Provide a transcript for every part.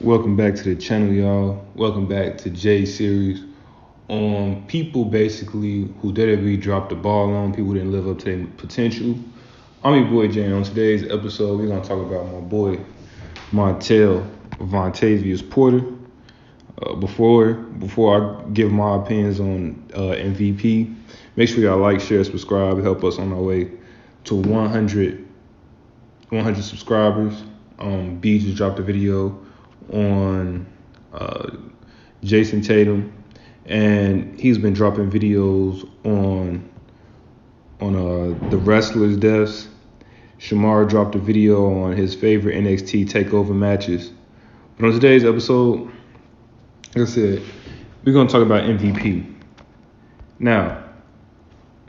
Welcome back to the channel, y'all. Welcome back to J series on people basically who WWE dropped the ball on, people who didn't live up to their potential. I'm your boy Jay. On today's episode, we're gonna talk about my boy Montel Vontavious Porter. Before I give my opinions on MVP, make sure y'all like, share, subscribe, help us on our way to 100 subscribers. B just dropped a video on Jason Tatum, and he's been dropping videos on the wrestlers' deaths. Shamar dropped a video on his favorite NXT takeover matches. But on today's episode, like I said, we're gonna talk about MVP. Now,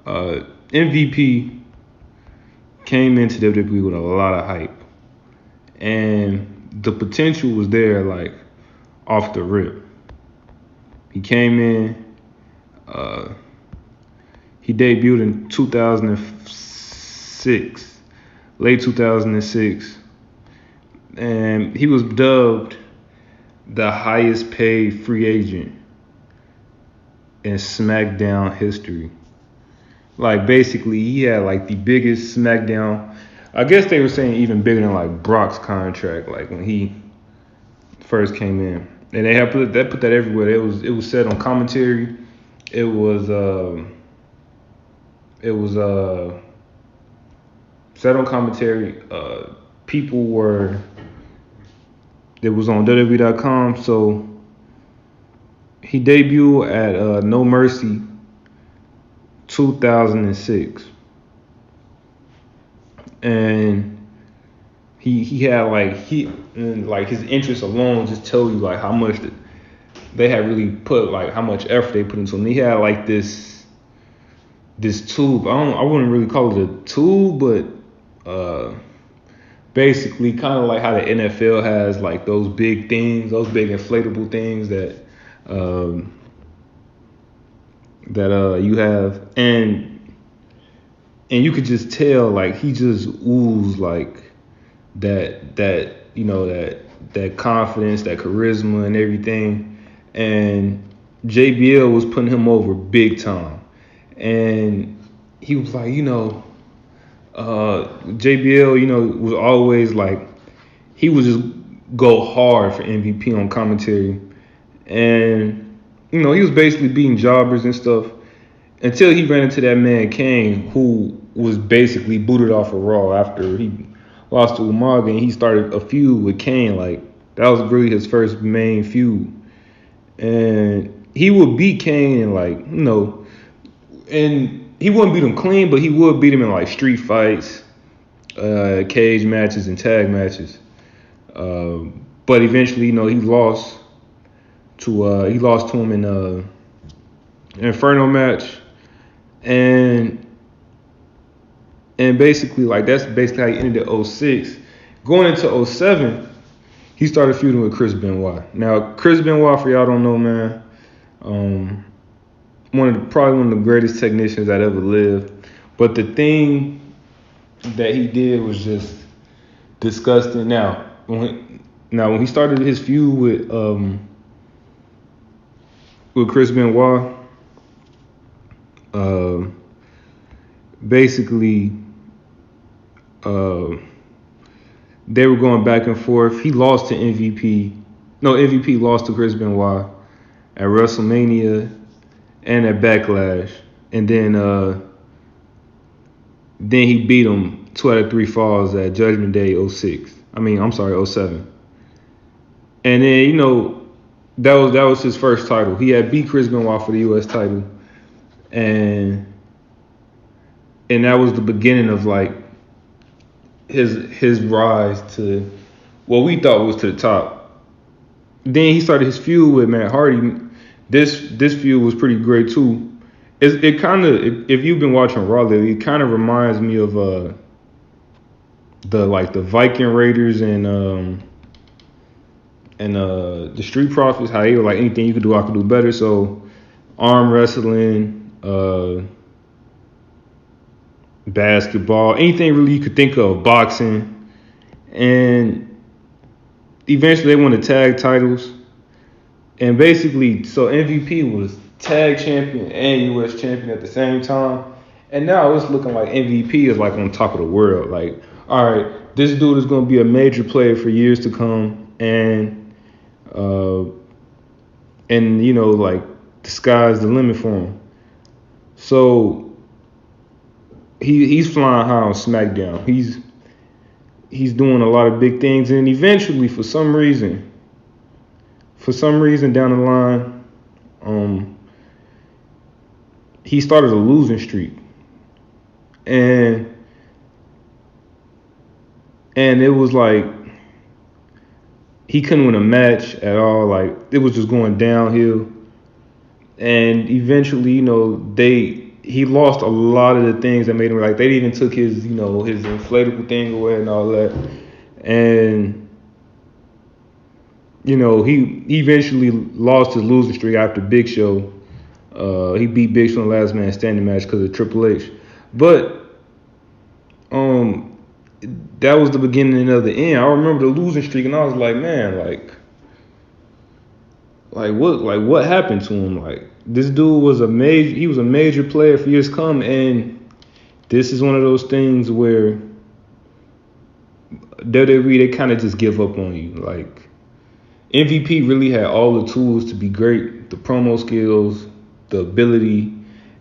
MVP came into WWE with a lot of hype, and the potential was there, like off the rip. He came in, he debuted in 2006, late 2006, and he was dubbed the highest paid free agent in SmackDown history. Like basically, he had like the biggest SmackDown. I guess they were saying even bigger than like Brock's contract, like when he first came in, and they put that everywhere. It was said on commentary. It was said on commentary. People were. It was on WWE.com. So he debuted at No Mercy 2006. And he had like his interest alone just tell you like how much they had really put, like how much effort they put into him. He had like this tube. I wouldn't really call it a tube, but basically kind of like how the NFL has like those big things, those big inflatable things that you have, and you could just tell like he just oozed like that confidence, that charisma and everything. And JBL was putting him over big time. And he was like, JBL, was always like, he would just go hard for MVP on commentary. And, he was basically beating jobbers and stuff until he ran into that man Kane, who was basically booted off of Raw after he lost to Umaga, and he started a feud with Kane. Like, that was really his first main feud. And he would beat Kane and and he wouldn't beat him clean, but he would beat him in like street fights, cage matches, and tag matches. But eventually, he lost to him in an Inferno match, and basically, like, that's basically how he ended at 06. Going into 07, he started feuding with Chris Benoit. Now, Chris Benoit, for y'all don't know, man, probably one of the greatest technicians that ever lived. But the thing that he did was just disgusting. Now, when he started his feud with Chris Benoit, basically, they were going back and forth. He lost to MVP. No, MVP lost to Chris Benoit at WrestleMania and at Backlash. And then he beat him 2 out of 3 falls at Judgment Day 07. And then, that was his first title. He had beat Chris Benoit for the US title. And that was the beginning of like his rise to what we thought was to the top. Then he started his feud with Matt Hardy. This feud was pretty great too. It kind of, if you've been watching Raw lately, it kind of reminds me of the Viking Raiders and the Street Profits. How they were like, anything you could do, I could do better. So arm wrestling, basketball, anything really you could think of, boxing. And Eventually, they won the tag titles, and basically, so MVP was tag champion and U.S. champion at the same time. And now it's looking like MVP is like on top of the world. Like, all right, this dude is going to be a major player for years to come, uh, and like the sky's the limit for him. So he's flying high on SmackDown. He's doing a lot of big things, and eventually, for some reason down the line, um, he started a losing streak, and it was like he couldn't win a match at all. Like it was just going downhill, and eventually, he lost a lot of the things that made him like they even took his inflatable thing away and all that, and he eventually lost his losing streak after Big Show. He beat Big Show in the last man standing match because of Triple H. But that was the beginning of the end. I remember the losing streak, and I was like, man, what happened to him? Like this dude was he was a major player for years to come, and this is one of those things where WWE they kind of just give up on you. Like MVP really had all the tools to be great, the promo skills, the ability,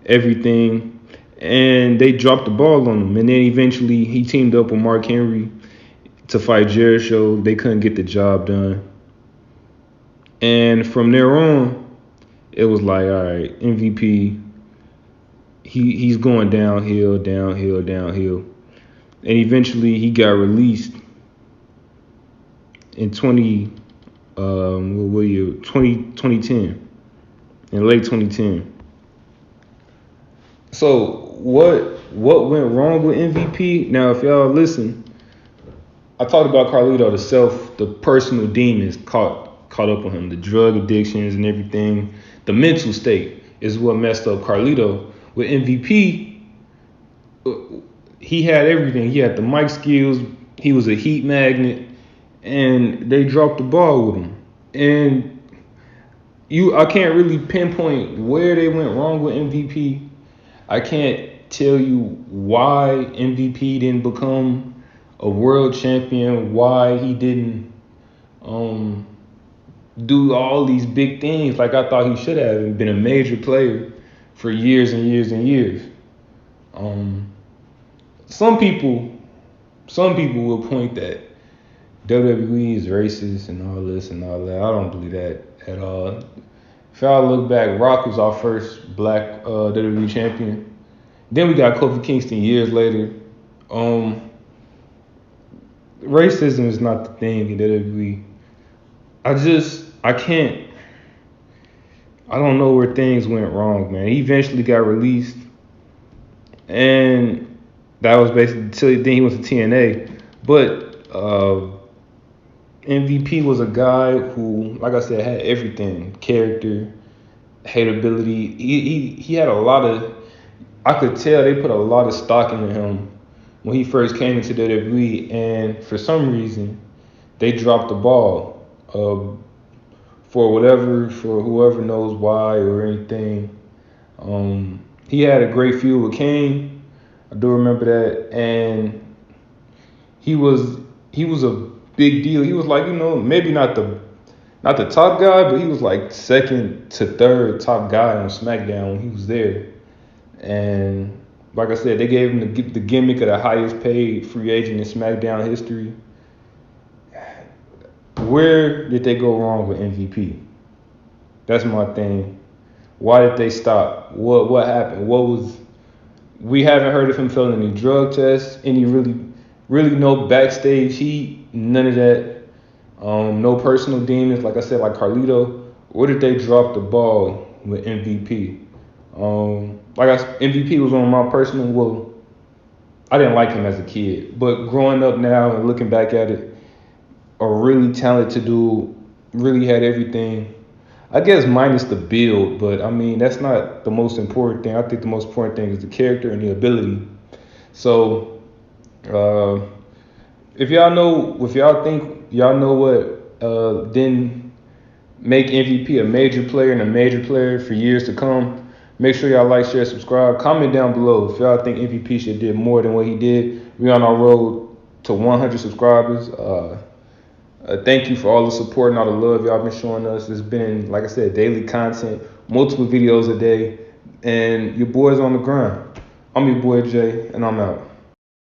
everything, and they dropped the ball on him. And then eventually he teamed up with Mark Henry to fight Jericho. They couldn't get the job done. And from there on, it was like, all right, MVP, he's going downhill. And eventually he got released in 2010, in late 2010. So what went wrong with MVP? Now, if y'all listen, I talked about Carlito, the personal demons caught up on him, the drug addictions and everything. The mental state is what messed up Carlito. With MVP, he had everything. He had the mic skills. He was a heat magnet, and they dropped the ball with him. And I can't really pinpoint where they went wrong with MVP. I can't tell you why MVP didn't become a world champion, why he didn't do all these big things like I thought he should have and been a major player for years and years and years. Some people will point that WWE is racist and all this and all that. I don't believe that at all. If y'all look back, Rock was our first black WWE champion. Then we got Kofi Kingston years later. Racism is not the thing in WWE. I don't know where things went wrong, man. He eventually got released, and that was basically till then he went to TNA. But MVP was a guy who, like I said, had everything: character, hateability. He had a lot of. I could tell they put a lot of stock into him when he first came into WWE, and for some reason, they dropped the ball. For whoever knows why or anything. He had a great feud with Kane. I do remember that, and he was a big deal. He was like, maybe not the top guy, but he was like second to third top guy on SmackDown when he was there. And like I said, they gave him the gimmick of the highest paid free agent in SmackDown history. Where did they go wrong with MVP? That's my thing. Why did they stop? What happened? We haven't heard of him failing any drug tests, any really no backstage heat, none of that. No personal demons, like I said, like Carlito. Where did they drop the ball with MVP? MVP was on my personal. Well, I didn't like him as a kid, but growing up now and looking back at it, a really talented dude, really had everything. I guess minus the build, but I mean that's not the most important thing. I think the most important thing is the character and the ability. So, if y'all think y'all know what then make MVP a major player and a major player for years to come. Make sure y'all like, share, subscribe. Comment down below if y'all think MVP should did more than what he did. We on our road to 100 subscribers. Thank you for all the support and all the love y'all been showing us. It's been, like I said, daily content, multiple videos a day, and your boy's on the grind. I'm your boy Jay, and I'm out.